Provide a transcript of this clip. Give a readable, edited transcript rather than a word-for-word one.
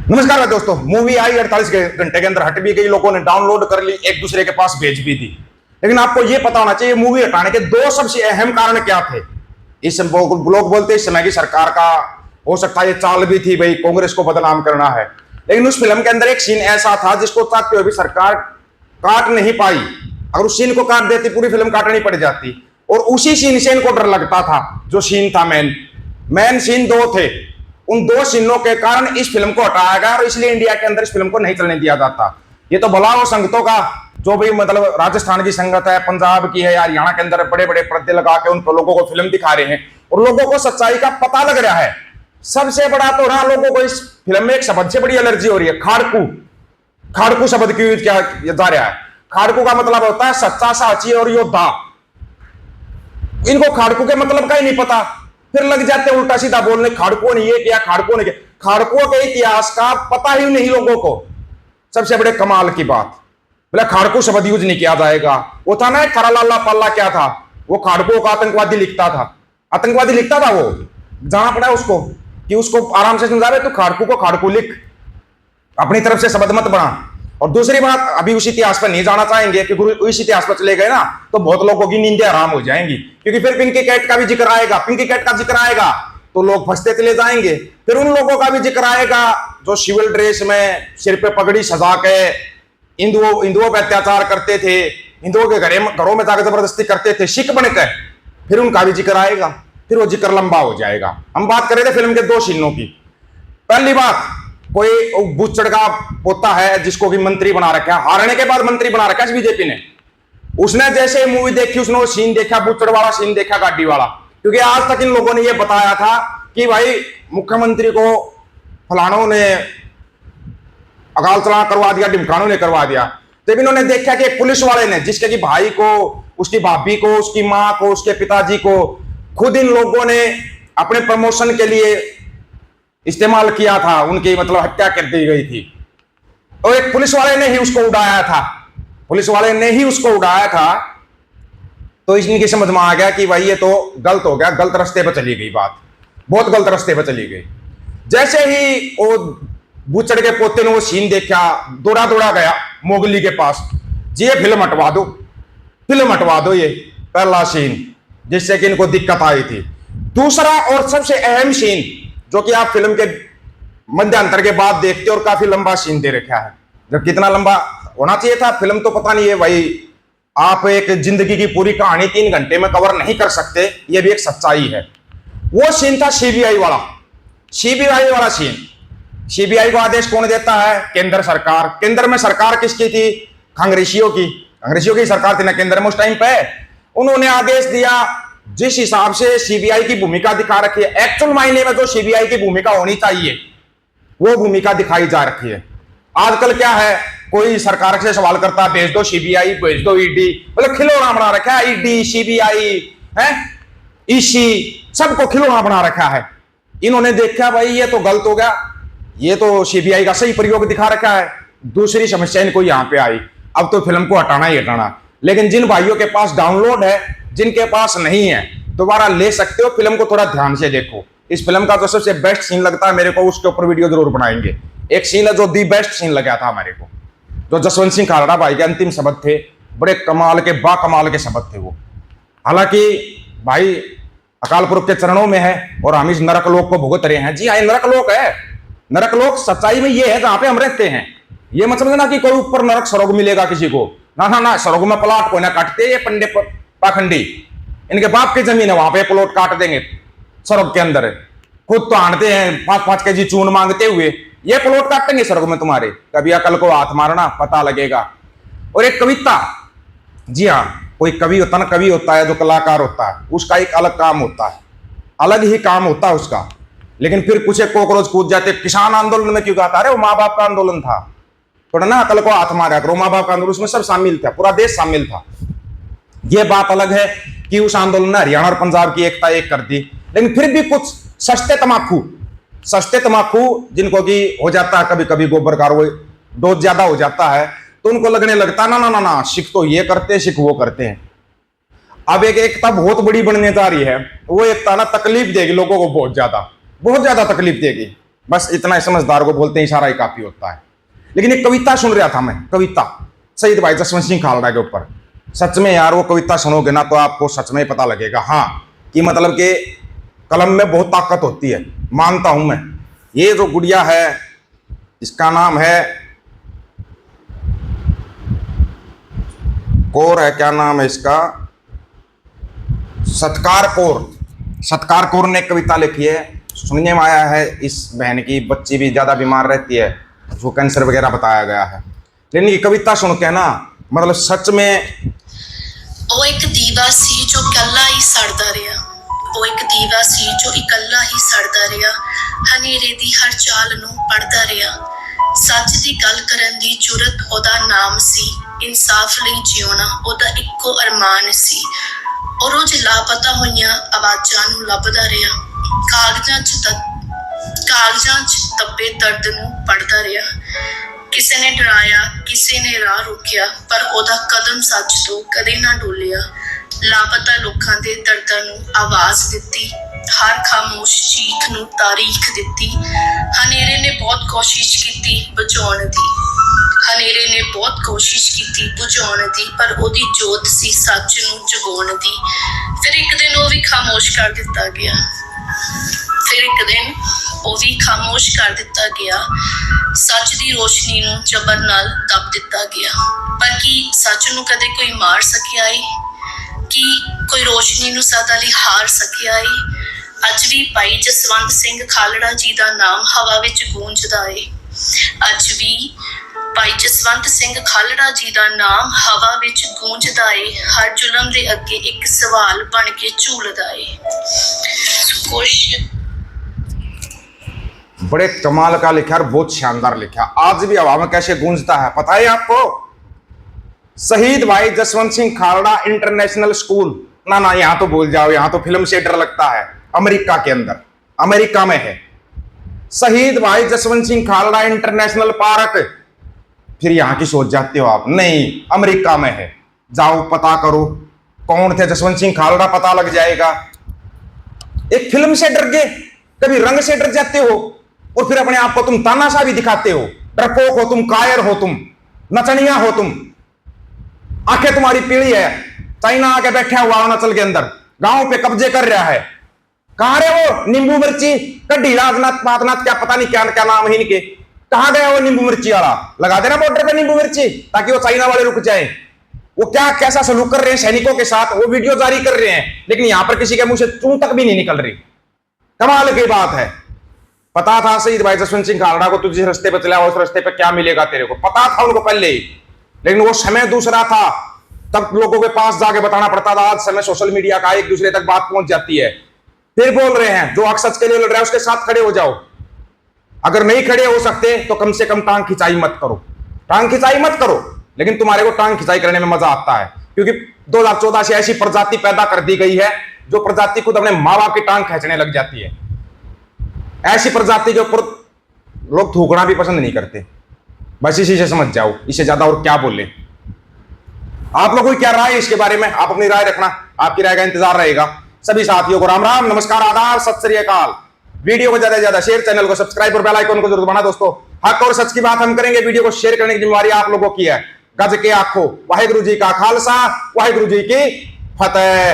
नमस्कार दोस्तों। मूवी आई 48 घंटे के अंदर हट भी गई, लोगों ने डाउनलोड कर ली, एक दूसरे के पास भेज भी दी। लेकिन आपको यह पता होना चाहिए मूवी हटाने के दो सबसे अहम कारण क्या थे। इस लोग बोलते इस समय की सरकार का हो सकता है ये चाल भी थी, भाई कांग्रेस को बदनाम करना है। लेकिन उस फिल्म के अंदर एक सीन ऐसा था जिसको चाहते हुए भी सरकार काट नहीं पाई। अगर उस सीन को काट देती पूरी फिल्म काटनी पड़ जाती। और उसी सीन से इनको डर लगता था। जो सीन था मेन सीन दो थे, उन दो सीनों के कारण इस फिल्म को हटाया गया और इसलिए इंडिया के अंदर इस फिल्म को नहीं चलने दिया जाता। ये तो भला वो संगतों का जो भी मतलब राजस्थान की संगत है, पंजाब की है, हरियाणा के अंदर बड़े बड़े पर्दे लगा के उन लोगों को फिल्म दिखा रहे हैं और लोगों को सच्चाई का पता लग रहा है। सबसे बड़ा तो रहा लोगों को इस फिल्म में एक शब्द से बड़ी एलर्जी हो रही है, खाड़कू। खाड़कू शब्द क्यों यूज किया जा रहा है? खाड़कू का मतलब होता है सच्चा, साची और योद्धा। इनको खाड़कू के मतलब का ही नहीं पता, फिर लग जाते उल्टा सीधा बोलने, खाड़कुओं ने ये किया, खाड़कुओं ने किया। खाड़कुओं के इतिहास का पता ही नहीं लोगों को। सबसे बड़े कमाल की बात, बोले खाड़कू शब्द यूज नहीं किया जाएगा। वो था ना थरालाला पल्ला, क्या था वो? खाड़कुओं का आतंकवादी लिखता था, आतंकवादी लिखता था। वो जाना पड़ा उसको कि उसको आराम से समझा रहे, तू खाड़कू को खाड़कू लिख, अपनी तरफ से शब्द मत बना। और दूसरी बात, अभी उस इतिहास पर नहीं जाना चाहेंगे क्योंकि उस इतिहास पर चले गए ना तो बहुत लोगों की नींदें आराम हो जाएंगी, क्योंकि फिर पिंकी कैट का भी जिक्र आएगा। पिंकी कैट का जिक्र आएगा तो लोग फंसते चले जाएंगे। फिर उन लोगों का भी जिक्र आएगा जो सिविल ड्रेस में सिर पे पगड़ी सजा के हिंदुओं पर अत्याचार करते थे, हिंदुओं के घरों में जाकर जबरदस्ती करते थे सिख बनकर। फिर उनका भी जिक्र आएगा, फिर वो जिक्र लंबा हो जाएगा। हम बात कर रहे थे फिल्म के दो सीनों की। पहली बात, कोई बुच्चड़ का पोता है जिसको कि मंत्री बना रखा है, हारने के बाद मंत्री बना रखा है बीजेपी ने। उसने जैसे मूवी देखी, उसने वो सीन देखा, बुच्चड़ वाला सीन देखा, गाड़ी वाला। क्योंकि आज तक इन लोगों ने ये बताया था कि भाई मुख्यमंत्री को फलानों ने अकाल चलान करवा दिया, ढिमकानों ने करवा दिया। तब इन्होंने देखा कि एक पुलिस वाले ने, जिसके कि भाई को, उसकी भाभी को, उसकी माँ को, उसके पिताजी को खुद इन लोगों ने अपने प्रमोशन के लिए इस्तेमाल किया था, उनकी मतलब हत्या कर दी गई थी। और एक पुलिस वाले ने ही उसको उड़ाया था, पुलिस वाले ने ही उसको उड़ाया था। तो इनकी समझ में आ गया कि भाई ये तो गलत हो गया, गलत रास्ते पर चली गई बात, बहुत गलत रास्ते पर चली गई। जैसे ही वो बुचड़ के पोते ने वो सीन देखा, दौड़ा दौड़ा गया मोगली के पास, जी ये फिल्म हटवा दो, फिल्म हटवा दो, ये पहला सीन जिससे कि इनको दिक्कत आई थी। दूसरा और सबसे अहम सीन जो कि आप फिल्म के मध्यांतर के बाद देखते हो, और काफी लंबा सीन दे रखा है। जब कितना लंबा होना चाहिए था, फिल्म तो पता नहीं है भाई, आप एक जिंदगी की पूरी कहानी 3 घंटे में कवर नहीं कर सकते, ये भी एक सच्चाई है। वो सीन था सीबीआई वाला, सीबीआई वाला सीन। सीबीआई को आदेश कौन देता है? केंद्र सरकार। केंद्र में सरकार किसकी थी? कांग्रेसियों की, कांग्रेसियों की सरकार थी ना केंद्र में उस टाइम पे। उन्होंने आदेश दिया, जिस हिसाब से सीबीआई की भूमिका दिखा रखी है, एक्चुअल मायने में जो सीबीआई की भूमिका होनी चाहिए वो भूमिका दिखाई जा रखी है। आजकल क्या है, कोई सरकार से सवाल करता है, भेज दो सीबीआई, भेज दो ईडी, मतलब खिलौना बना रखा है। ईडी, सीबीआई है, ईसी, सबको खिलौना बना रखा है। इन्होंने देखा भाई ये तो गलत हो गया, ये तो सीबीआई का सही प्रयोग दिखा रखा है। दूसरी समस्या इनको यहां पे आई, अब तो फिल्म को हटाना ही हटाना। लेकिन जिन भाइयों के पास डाउनलोड है, जिनके पास नहीं है, दोबारा ले सकते हो, फिल्म को थोड़ा ध्यान से देखो। इस फिल्म का जो सबसे बेस्ट सीन लगता है मेरे को, उसके ऊपर वीडियो जरूर बनाएंगे। एक सीन है जो दी बेस्ट सीन लगा था मेरे को, जो जसवंत सिंह खालड़ा भाई के अंतिम शब्द थे, बड़े कमाल के, बाकमाल के शब्द थे वो। हालांकि भाई अकाल पुरख के चरणों में है और हम इस नरक लोक को भुगत रहे हैं। जी हाँ, नरक लोक है। नरक लोक सच्चाई में ये है जहां पे हम रहते हैं। ये मत समझना कि कोई ऊपर नरक स्वर्ग मिलेगा किसी को, ना ना ना, स्वर्ग में प्लाट को ना काटते ये पंडे पाखंडी, इनके बाप की जमीन है, वहां पे प्लॉट काट देंगे स्वर्ग के अंदर। खुद तो आनते हैं 5-5 केजी चून मांगते हुए, ये प्लॉट काटेंगे स्वर्ग में तुम्हारे। कभी अकल को हाथ मारना, पता लगेगा। और एक कविता, जी हाँ, कोई कवि होता ना, कवि होता है जो कलाकार होता है, उसका एक अलग काम होता है, अलग ही काम होता है उसका। लेकिन फिर कुछ एक कॉकरोच कूद जाते, किसान आंदोलन में क्यों गाता? अरे वो माँ बाप का आंदोलन था, थोड़ा ना अकल को हाथ मारा करो। माँ बाप का आंदोलन, उसमें सब शामिल था, पूरा देश शामिल था। ये बात अलग है कि उस आंदोलन ने हरियाणा और पंजाब की एकता एक कर दी। लेकिन फिर भी कुछ सस्ते तमाकू जिनको कि हो जाता है कभी कभी गोबर का डोज ज्यादा हो जाता है, तो उनको लगने लगता है ना ना ना ना, सिख तो ये करते हैं, सिख वो करते हैं। अब एक एकता बहुत बड़ी बनने जा रही है। वो एकता ना तकलीफ देगी लोगों को, बहुत ज्यादा तकलीफ देगी। बस इतना ही समझदार को बोलते हैं, इशारा ही काफी होता है। लेकिन एक कविता सुन रहा था मैं, कविता शहीद भाई जसवंत सिंह खालड़ा के ऊपर। सच में यार वो कविता सुनोगे ना तो आपको सच में पता लगेगा, हाँ कि मतलब कि कलम में बहुत ताकत होती है, मानता हूं मैं। ये जो गुड़िया है, इसका नाम है कौर है, क्या नाम है इसका, सत्कार कौर। सत्कार कौर ने एक कविता लिखी है, सुनने में आया है इस बहन की बच्ची भी ज्यादा बीमार रहती है, उसको कैंसर वगैरह बताया गया है। लेकिन ये कविता सुन के ना मतलब सच में ਉਹ ਇੱਕ ਦੀਵਾ ਸੀ ਜੋ ਇਕੱਲਾ ਹੀ ਸੜਦਾ ਰਿਹਾ, ਉਹ ਇੱਕ ਦੀਵਾ ਸੀ ਜੋ ਇਕੱਲਾ ਹੀ ਸੜਦਾ ਰਿਹਾ, ਹਨੇਰੇ ਦੀ ਹਰ ਚਾਲ ਨੂੰ ਪੜਦਾ ਰਿਹਾ, ਸੱਚ ਦੀ ਗੱਲ ਕਰਨ ਦੀ ਜੁਰਤ ਉਹਦਾ ਨਾਮ ਸੀ, ਇਨਸਾਫ ਲਈ ਜਿਉਣਾ ਉਹਦਾ ਇੱਕੋ ਅਰਮਾਨ ਸੀ। ਉਹ ਰੋਜ਼ ਲਾਪਤਾ ਹੋਈਆਂ ਆਵਾਜ਼ਾਂ ਨੂੰ ਲੱਭਦਾ ਰਿਹਾ, ਕਾਗਜ਼ਾਂ 'ਚ ਦੱਬੇ ਦਰਦ ਨੂੰ ਪੜਦਾ ਰਿਹਾ। ਕਿਸੇ ਨੇ ਡਰਾਇਆ, ਕਿਸੇ ਨੇ ਰਾਹ ਰੋਕਿਆ, ਪਰ ਉਹਦਾ ਕਦਮ ਸੱਚ ਤੋਂ ਕਦੇ ਨਾ ਡੋਲਿਆ। ਲਾਪਤਾ ਲੋਕਾਂ ਦੇ ਦਰਦਾਂ ਨੂੰ ਆਵਾਜ਼ ਦਿੱਤੀ, ਹਰ ਖਾਮੋਸ਼ ਚੀਖ ਨੂੰ ਤਾਰੀਖ ਦਿੱਤੀ। ਹਨੇਰੇ ਨੇ ਬਹੁਤ ਕੋਸ਼ਿਸ਼ ਕੀਤੀ ਬੁਝਾਉਣ ਦੀ, ਹਨੇਰੇ ਨੇ ਬਹੁਤ ਕੋਸ਼ਿਸ਼ ਕੀਤੀ ਬੁਝਾਉਣ ਦੀ, ਪਰ ਉਹਦੀ ਜੋਤ ਸੀ ਸੱਚ ਨੂੰ ਜਗਾਉਣ ਦੀ। ਫਿਰ ਇੱਕ ਦਿਨ ਉਹ ਵੀ ਖਾਮੋਸ਼ ਕਰ ਦਿੱਤਾ ਗਿਆ, ਫਿਰ ਇੱਕ ਦਿਨ ਉਹ ਵੀ ਖਾਮੋਸ਼ ਕਰ ਦਿੱਤਾ ਗਿਆ। ਸੱਚ ਦੀ ਰੋਸ਼ਨੀ ਨੂੰ ਜ਼ਬਰ ਨਾਲ ਦੱਬ ਦਿੱਤਾ ਗਿਆ। ਪਰ ਕੀ ਸੱਚ ਨੂੰ ਕਦੇ ਕੋਈ ਮਾਰ ਸਕਿਆ ਏ? ਕੀ ਕੋਈ ਰੋਸ਼ਨੀ ਨੂੰ ਸਦਾ ਲਈ ਹਾਰ ਸਕਿਆ ਏ? ਅੱਜ ਵੀ ਭਾਈ ਜਸਵੰਤ ਸਿੰਘ ਖਾਲੜਾ ਜੀ ਦਾ ਨਾਮ ਹਵਾ ਵਿੱਚ ਗੂੰਜਦਾ ਏ। ਅੱਜ ਵੀ ਭਾਈ ਜਸਵੰਤ ਸਿੰਘ ਖਾਲੜਾ ਜੀ ਦਾ ਨਾਮ ਹਵਾ ਵਿੱਚ ਗੂੰਜਦਾ ਏ। ਹਰ ਜ਼ੁਲਮ ਦੇ ਅੱਗੇ ਇੱਕ ਸਵਾਲ ਬਣ ਕੇ ਝੂਲਦਾ ਏ। ਕੁਛ बड़े कमाल का लिखा और बहुत शानदार लिखा। आज भी हवा में कैसे गूंजता है पता है आपको? शहीद भाई जसवंत सिंह खालड़ा इंटरनेशनल स्कूल, ना ना यहां तो भूल जाओ, यहां तो फिल्म से डर लगता है। अमेरिका के अंदर, अमेरिका में है शहीद भाई जसवंत सिंह खालड़ा इंटरनेशनल पार्क। फिर यहां की सोच जाते हो आप, नहीं अमेरिका में है। जाओ पता करो कौन थे जसवंत सिंह खालड़ा, पता लग जाएगा। एक फिल्म से डर गए, कभी रंग से डर जाते हो और फिर अपने आप को तुम तानाशाह भी दिखाते हो। डरपोक हो तुम, कायर हो तुम, नचनिया हो तुम। आंखें तुम्हारी पीली है, चाइना आके बैठा हुआ अरुणाचल के अंदर, गांव पे कब्जे कर रहा है। कहां रहे वो नींबू मिर्ची कड्डी, राजनाथ पातनाथ, क्या पता नहीं क्या क्या नाम है इनके। कहां गया वो नींबू मिर्ची वाला? लगा देना बॉर्डर पे नींबू मिर्ची ताकि वो चाइना वाले रुक जाए। वो क्या कैसा सलूक कर रहे हैं सैनिकों के साथ, वो वीडियो जारी कर रहे हैं, लेकिन यहां पर किसी के मुंह से चूं तक भी नहीं निकल रही। कमाल की बात है। पता था शहीद भाई जसवंत सिंह खालड़ा को, तू जिस रास्ते पे चला उस रास्ते पे क्या मिलेगा तेरे को, पता था उनको पहले ही। लेकिन वो समय दूसरा था, तब लोगों के पास जाके बताना पड़ता था। आज समय सोशल मीडिया का, एक दूसरे तक बात पहुंच जाती है। फिर बोल रहे हैं जो हक सच के लिए लड़ रहा है उसके साथ खड़े हो जाओ। अगर नहीं खड़े हो सकते तो कम से कम टांग खिंचाई मत करो, टांग खिंचाई मत करो। लेकिन तुम्हारे को टांग खिंचाई करने में मजा आता है, क्योंकि 2014 से ऐसी प्रजाति पैदा कर दी गई है जो प्रजाति खुद अपने माँ बाप की टांग खींचने लग जाती है। ऐसी प्रजाति के ऊपर लोग थूकना भी पसंद नहीं करते। बस इसी से समझ जाओ, इससे ज्यादा और क्या बोले। आप लोगों की क्या राय है इसके बारे में? आप अपनी राय रखना, आपकी राय का इंतजार रहेगा। सभी साथियों को राम राम, नमस्कार, आदाब, सत श्री अकाल। वीडियो को ज्यादा से ज्यादा शेयर, चैनल को सब्सक्राइब और बेल आइकन को जरूर दबाना दोस्तों। हक और सच की बात हम करेंगे, वीडियो को शेयर करने की जिम्मेवारी आप लोगों की है। गज के आखो, वाहिगुरु जी का खालसा, वाहिगुरु जी की फतेह।